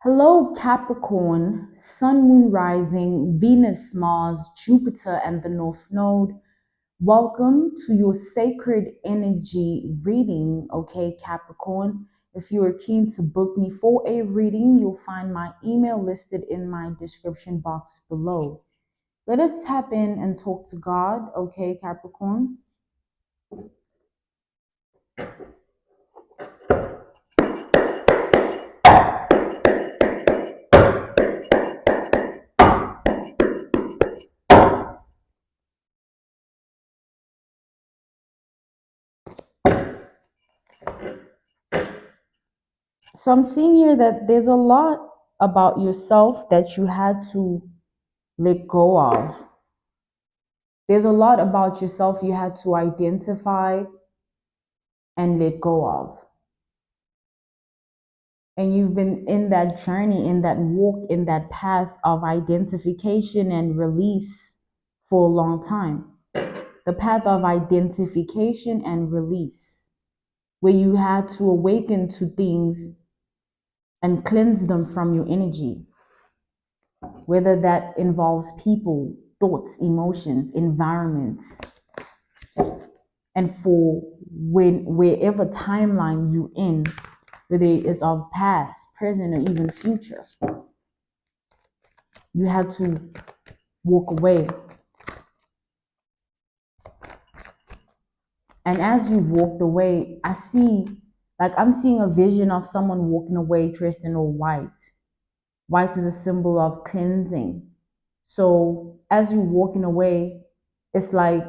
Hello, Capricorn, Sun, Moon, Rising, Venus, Mars, Jupiter, and the North Node. Welcome to your sacred energy reading, okay, Capricorn. If you are keen to book me for a reading, you'll find my email listed in my description box below. Let us tap in and talk to God, okay, Capricorn. So I'm seeing here that there's a lot about yourself that you had to let go of. There's a lot about yourself you had to identify and let go of. And you've been in that journey, in that walk, in that path of identification and release for a long time. The path of identification and release, where you had to awaken to things and cleanse them from your energy, whether that involves people, thoughts, emotions, environments, and for wherever timeline you in, whether it's of past, present, or even future, you had to walk away. And as you've walked away, I'm seeing a vision of someone walking away dressed in all white. White is a symbol of cleansing. So as you're walking away, it's like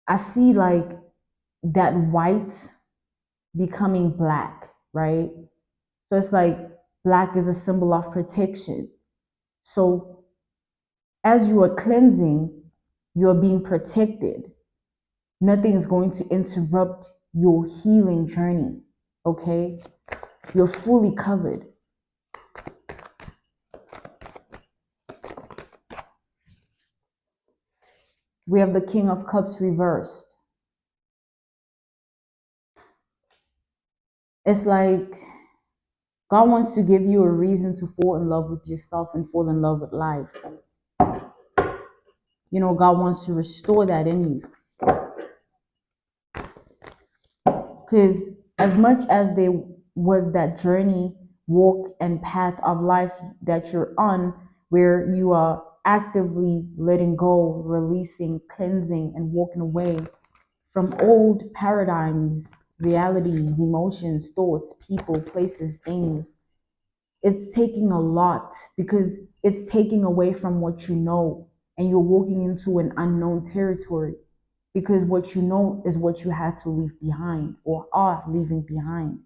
I see like that white becoming black, right? So it's like black is a symbol of protection. So as you are cleansing, you are being protected. Nothing is going to interrupt your healing journey, okay? You're fully covered. We have the King of Cups reversed. It's like God wants to give you a reason to fall in love with yourself and fall in love with life. You know, God wants to restore that in you. Because as much as there was that journey, walk, and path of life that you're on, where you are actively letting go, releasing, cleansing, and walking away from old paradigms, realities, emotions, thoughts, people, places, things, it's taking a lot because it's taking away from what you know, and you're walking into an unknown territory because what you know is what you had to leave behind or are leaving behind.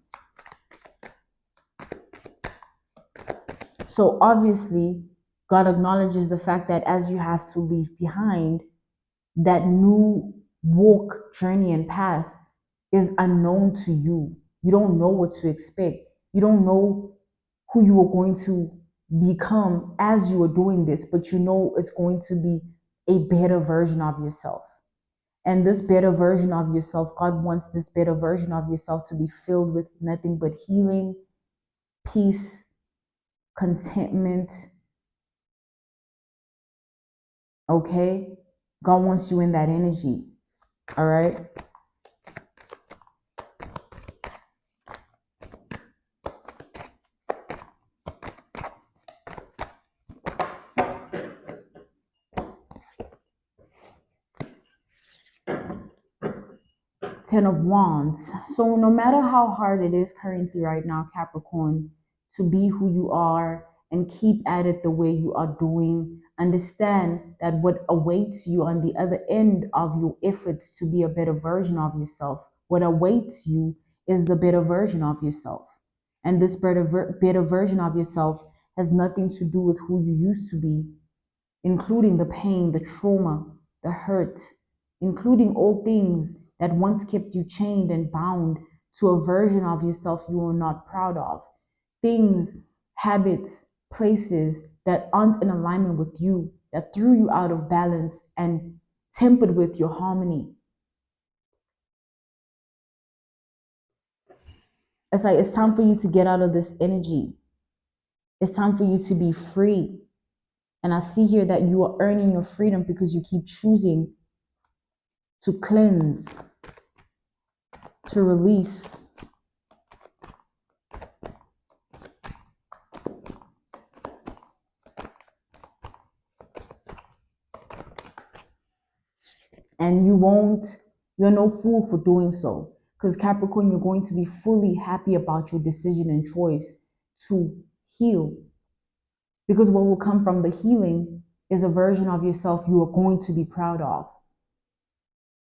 So obviously, God acknowledges the fact that as you have to leave behind, that new walk, journey, and path is unknown to you. You don't know what to expect. You don't know who you are going to become as you are doing this, but you know it's going to be a better version of yourself. And this better version of yourself, God wants this better version of yourself to be filled with nothing but healing, peace, contentment. Okay? God wants you in that energy. All right? Ten of Wands. So no matter how hard it is currently right now, Capricorn, to be who you are and keep at it the way you are doing, understand that what awaits you on the other end of your efforts to be a better version of yourself, what awaits you is the better version of yourself. And this better version of yourself has nothing to do with who you used to be, including the pain, the trauma, the hurt, including all things that once kept you chained and bound to a version of yourself you are not proud of. Things, habits, places that aren't in alignment with you, that threw you out of balance and tempered with your harmony. It's like it's time for you to get out of this energy. It's time for you to be free. And I see here that you are earning your freedom because you keep choosing to cleanse, to release. And you're no fool for doing so. Because Capricorn, you're going to be fully happy about your decision and choice to heal. Because what will come from the healing is a version of yourself you are going to be proud of.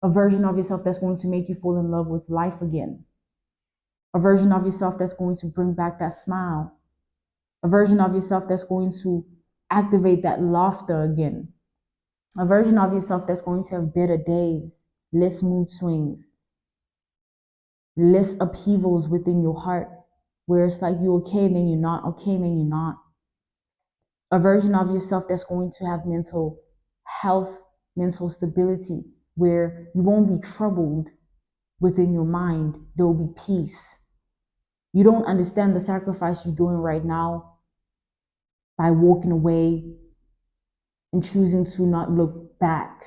A version of yourself that's going to make you fall in love with life again. A version of yourself that's going to bring back that smile. A version of yourself that's going to activate that laughter again. A version of yourself that's going to have better days, less mood swings, less upheavals within your heart, where it's like you're okay and then you're not, okay and then you're not. A version of yourself that's going to have mental health, mental stability, where you won't be troubled within your mind. There will be peace. You don't understand the sacrifice you're doing right now by walking away and choosing to not look back.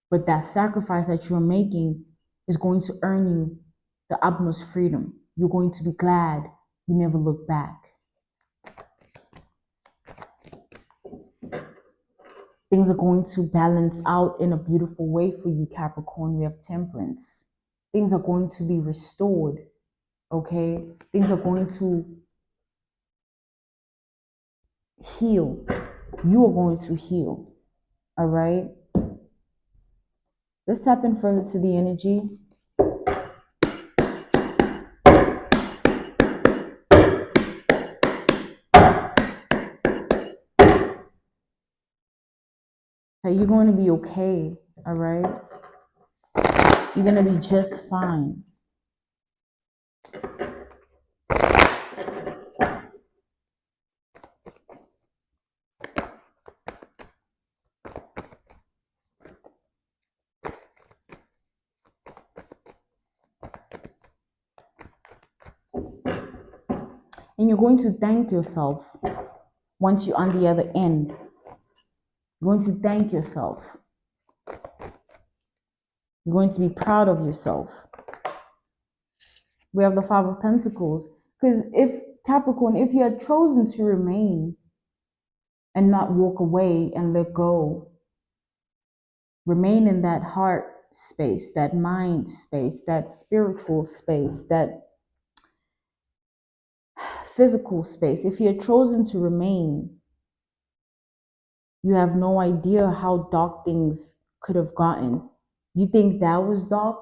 But that sacrifice that you're making is going to earn you the utmost freedom. You're going to be glad you never look back. Things are going to balance out in a beautiful way for you, Capricorn. We have Temperance. Things are going to be restored, okay? Things are going to heal. You are going to heal, all right? Let's tap in further to the energy. You're going to be okay, all right? You're going to be just fine. And you're going to thank yourself once you're on the other end. You're going to thank yourself. You're going to be proud of yourself. We have the Five of Pentacles. Because if Capricorn, if you had chosen to remain and not walk away and let go, remain in that heart space, that mind space, that spiritual space, that physical space, if you had chosen to remain, you have no idea how dark things could have gotten. You think that was dark?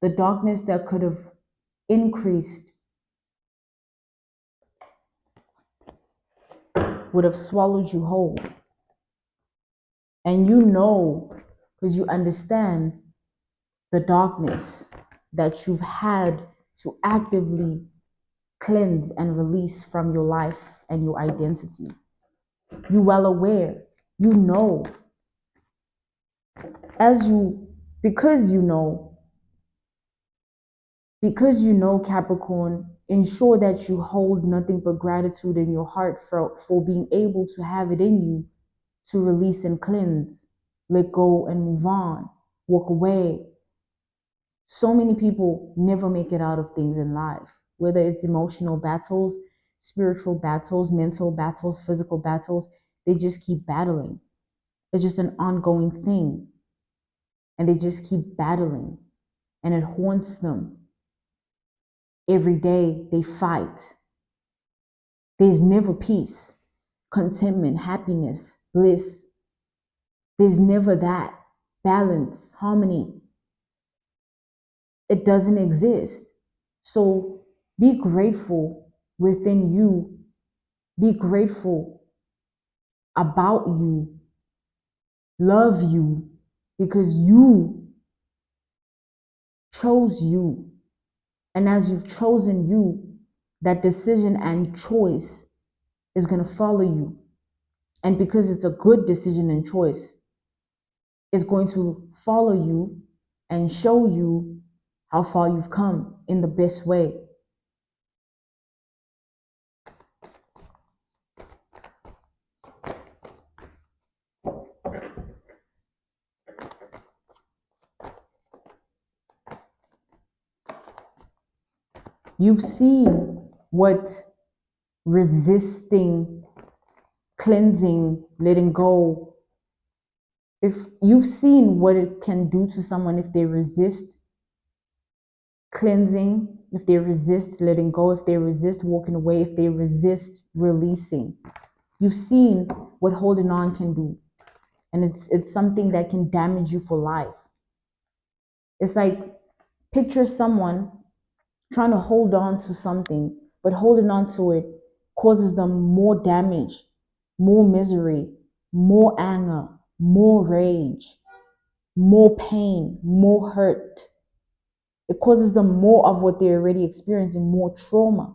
The darkness that could have increased would have swallowed you whole. And you know, because you understand the darkness that you've had to actively cleanse and release from your life and your identity. You're well aware. You know. Because you know, Capricorn, ensure that you hold nothing but gratitude in your heart for being able to have it in you to release and cleanse, let go and move on, walk away. So many people never make it out of things in life, whether it's emotional battles, spiritual battles, mental battles, physical battles. They just keep battling. It's just an ongoing thing. And they just keep battling. And it haunts them. Every day they fight. There's never peace, contentment, happiness, bliss. There's never that balance, harmony. It doesn't exist. So be grateful within you. Be grateful about you. Love you because you chose you. And as you've chosen you, that decision and choice is going to follow you. And because it's a good decision and choice, it's going to follow you and show you how far you've come in the best way. You've seen what resisting, cleansing, letting go, if you've seen what it can do to someone if they resist cleansing, if they resist letting go, if they resist walking away, if they resist releasing. You've seen what holding on can do. And it's something that can damage you for life. It's like, picture someone trying to hold on to something, but holding on to it causes them more damage, more misery, more anger, more rage, more pain, more hurt. It causes them more of what they're already experiencing, more trauma.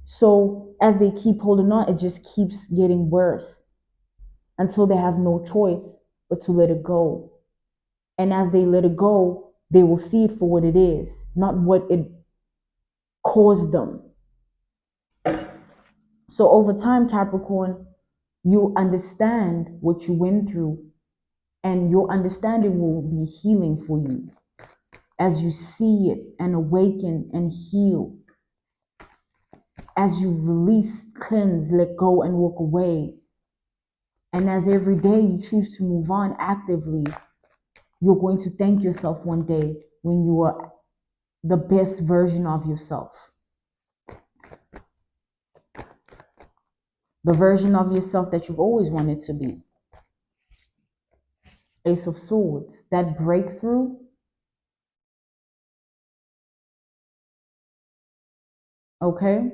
So as they keep holding on, it just keeps getting worse until they have no choice but to let it go. And as they let it go, they will see it for what it is, not what it caused them. So over time, Capricorn, you understand what you went through, and your understanding will be healing for you as you see it and awaken and heal. As you release, cleanse, let go, and walk away. And as every day you choose to move on actively, you're going to thank yourself one day when you are the best version of yourself. The version of yourself that you've always wanted to be. Ace of Swords, that breakthrough. Okay?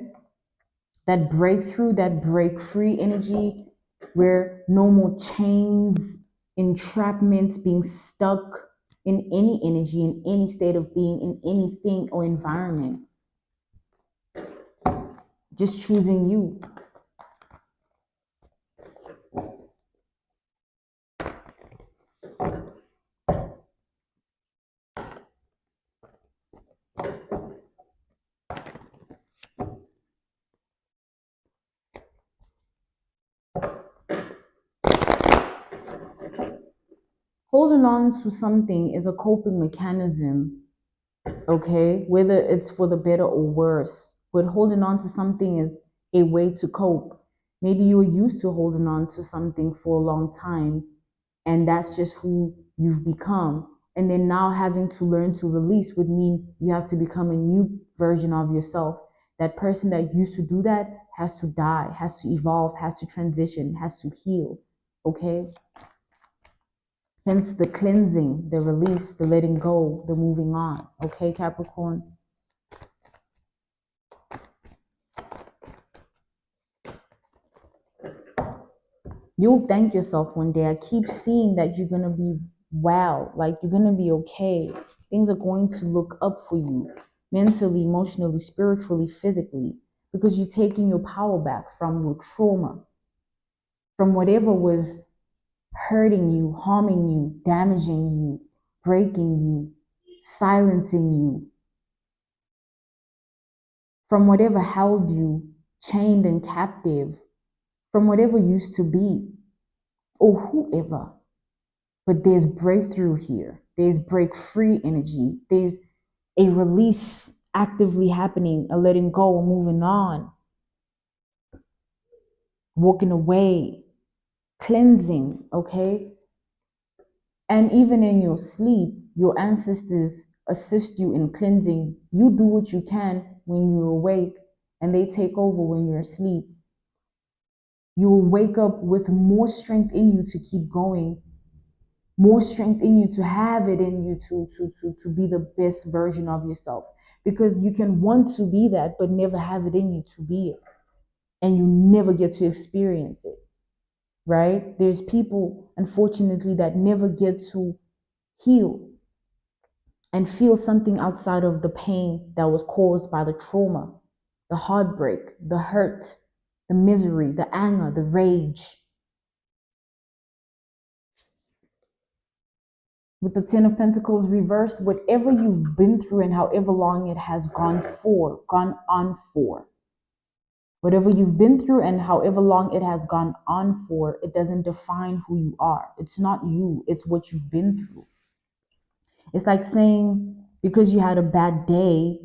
That breakthrough, that break free energy where no more chains, entrapments, being stuck in any energy, in any state of being, in anything or environment. Just choosing you. Holding on to something is a coping mechanism, okay? Whether it's for the better or worse. But holding on to something is a way to cope. Maybe you were used to holding on to something for a long time, and that's just who you've become. And then now having to learn to release would mean you have to become a new version of yourself. That person that used to do that has to die, has to evolve, has to transition, has to heal, okay? Hence the cleansing, the release, the letting go, the moving on. Okay, Capricorn? You'll thank yourself one day. I keep seeing that you're going to be well, like you're going to be okay. Things are going to look up for you mentally, emotionally, spiritually, physically, because you're taking your power back from your trauma, from whatever was hurting you, harming you, damaging you, breaking you, silencing you, from whatever held you chained and captive, from whatever used to be, or whoever. But there's breakthrough here. There's break free energy. There's a release actively happening, a letting go, moving on, walking away, cleansing, okay? And even in your sleep, your ancestors assist you in cleansing. You do what you can when you're awake, and they take over when you're asleep. You will wake up with more strength in you to keep going, more strength in you to have it in you to be the best version of yourself. Because you can want to be that, but never have it in you to be it. And you never get to experience it, right? There's people, unfortunately, that never get to heal and feel something outside of the pain that was caused by the trauma, the heartbreak, the hurt, the misery, the anger, the rage. With the Ten of Pentacles reversed, whatever you've been through and however long it has gone on for. Whatever you've been through and however long it has gone on for, it doesn't define who you are. It's not you, it's what you've been through. It's like saying, because you had a bad day,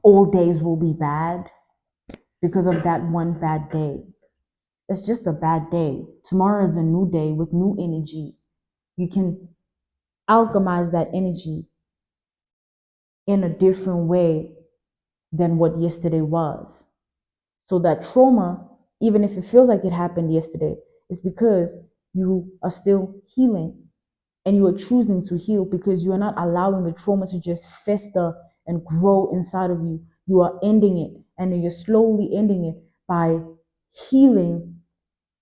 all days will be bad because of that one bad day. It's just a bad day. Tomorrow is a new day with new energy. You can alchemize that energy in a different way than what yesterday was. So that trauma, even if it feels like it happened yesterday, is because you are still healing and you are choosing to heal because you are not allowing the trauma to just fester and grow inside of you. You are ending it, and then you're slowly ending it by healing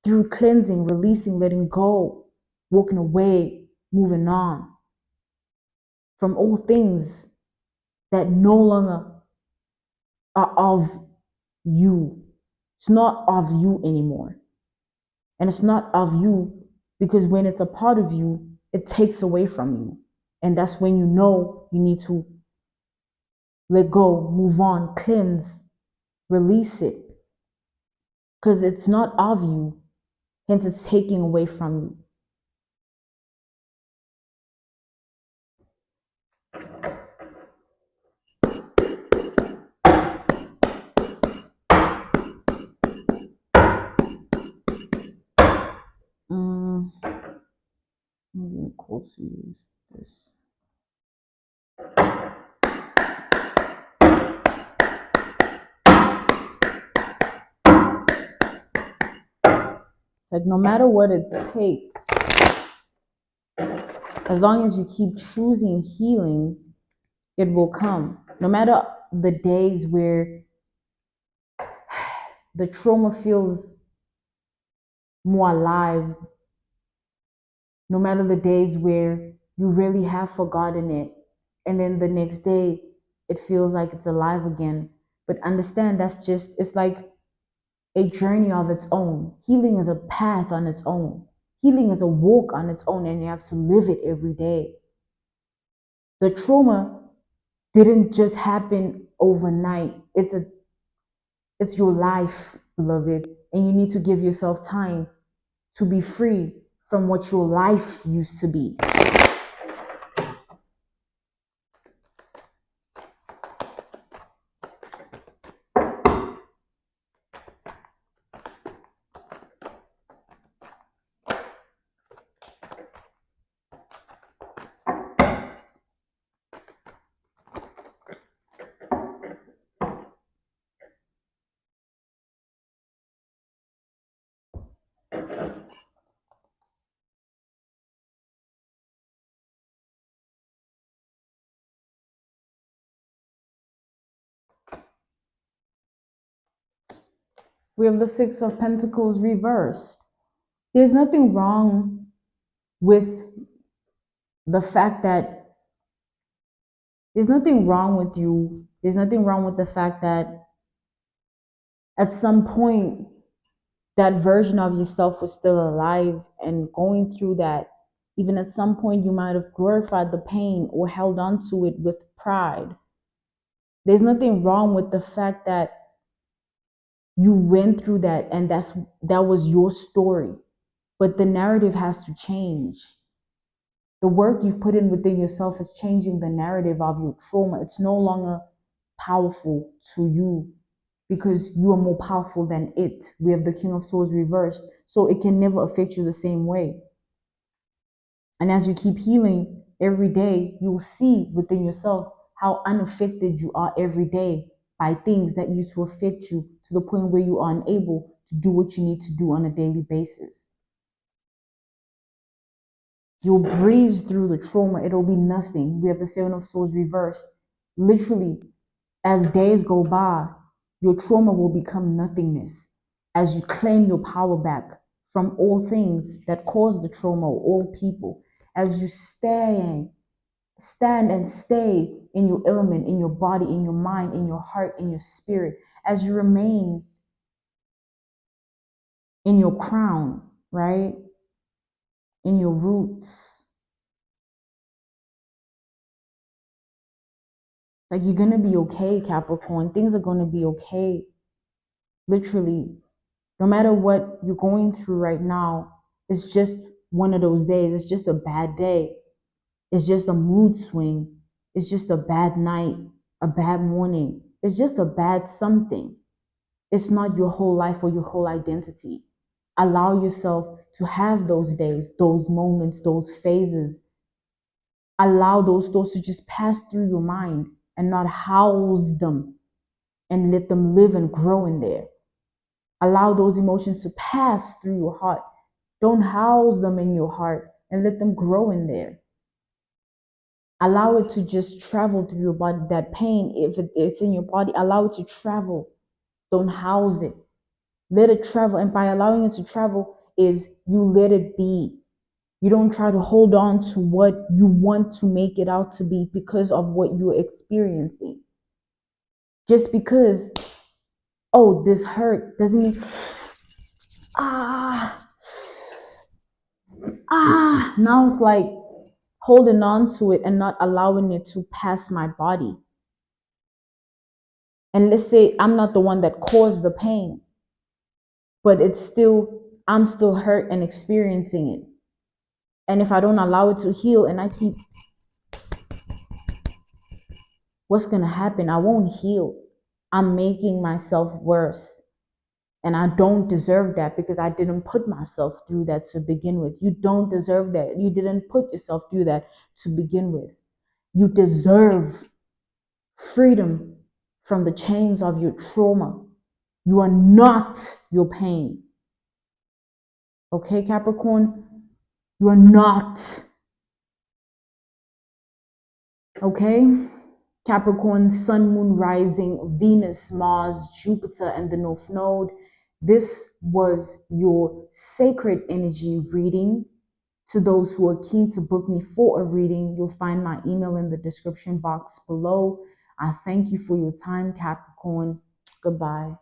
through cleansing, releasing, letting go, walking away, moving on from all things that no longer are of you. It's not of you anymore. And it's not of you because when it's a part of you, it takes away from you. And that's when you know you need to let go, move on, cleanse, release it. Because it's not of you, hence it's taking away from you. Maybe cool to use this. It's like no matter what it takes, as long as you keep choosing healing, it will come. No matter the days where the trauma feels more alive, no matter the days where you really have forgotten it, and then the next day it feels like it's alive again. But understand it's like a journey of its own. Healing is a path on its own. Healing is a walk on its own, and you have to live it every day. The trauma didn't just happen overnight. It's your life, beloved, and you need to give yourself time to be free from what your life used to be. We have the Six of Pentacles reversed. There's nothing wrong with the fact that there's nothing wrong with you. There's nothing wrong with the fact that at some point that version of yourself was still alive and going through that. Even at some point you might have glorified the pain or held on to it with pride. There's nothing wrong with the fact that you went through that and that was your story. But the narrative has to change. The work you've put in within yourself is changing the narrative of your trauma. It's no longer powerful to you because you are more powerful than it. We have the King of Swords reversed, so it can never affect you the same way. And as you keep healing every day, you'll see within yourself how unaffected you are every day by things that used to affect you to the point where you are unable to do what you need to do on a daily basis. You'll breeze through the trauma. It'll be nothing. We have the Seven of Swords reversed. Literally, as days go by, your trauma will become nothingness as you claim your power back from all things that caused the trauma, or all people. As you stand and stay in your element, in your body, in your mind, in your heart, in your spirit, as you remain in your crown, right? In your roots. Like, you're going to be okay, Capricorn. Things are going to be okay. Literally. No matter what you're going through right now, it's just one of those days. It's just a bad day. It's just a mood swing. It's just a bad night, a bad morning. It's just a bad something. It's not your whole life or your whole identity. Allow yourself to have those days, those moments, those phases. Allow those thoughts to just pass through your mind and not house them and let them live and grow in there. Allow those emotions to pass through your heart. Don't house them in your heart and let them grow in there. Allow it to just travel through your body. That pain, if it's in your body, allow it to travel. Don't house it. Let it travel. And by allowing it to travel is you let it be. You don't try to hold on to what you want to make it out to be because of what you're experiencing. Just because, oh, this hurt doesn't mean, ah, now it's like holding on to it and not allowing it to pass my body. And let's say I'm not the one that caused the pain, but I'm still hurt and experiencing it. And if I don't allow it to heal and I keep, what's going to happen? I won't heal. I'm making myself worse. And I don't deserve that because I didn't put myself through that to begin with. You don't deserve that. You didn't put yourself through that to begin with. You deserve freedom from the chains of your trauma. You are not your pain. Okay, Capricorn? You are not. Okay? Capricorn, Sun, Moon, Rising, Venus, Mars, Jupiter, and the North Node. This was your sacred energy reading. To those who are keen to book me for a reading, you'll find my email in the description box below. I thank you for your time, Capricorn. Goodbye.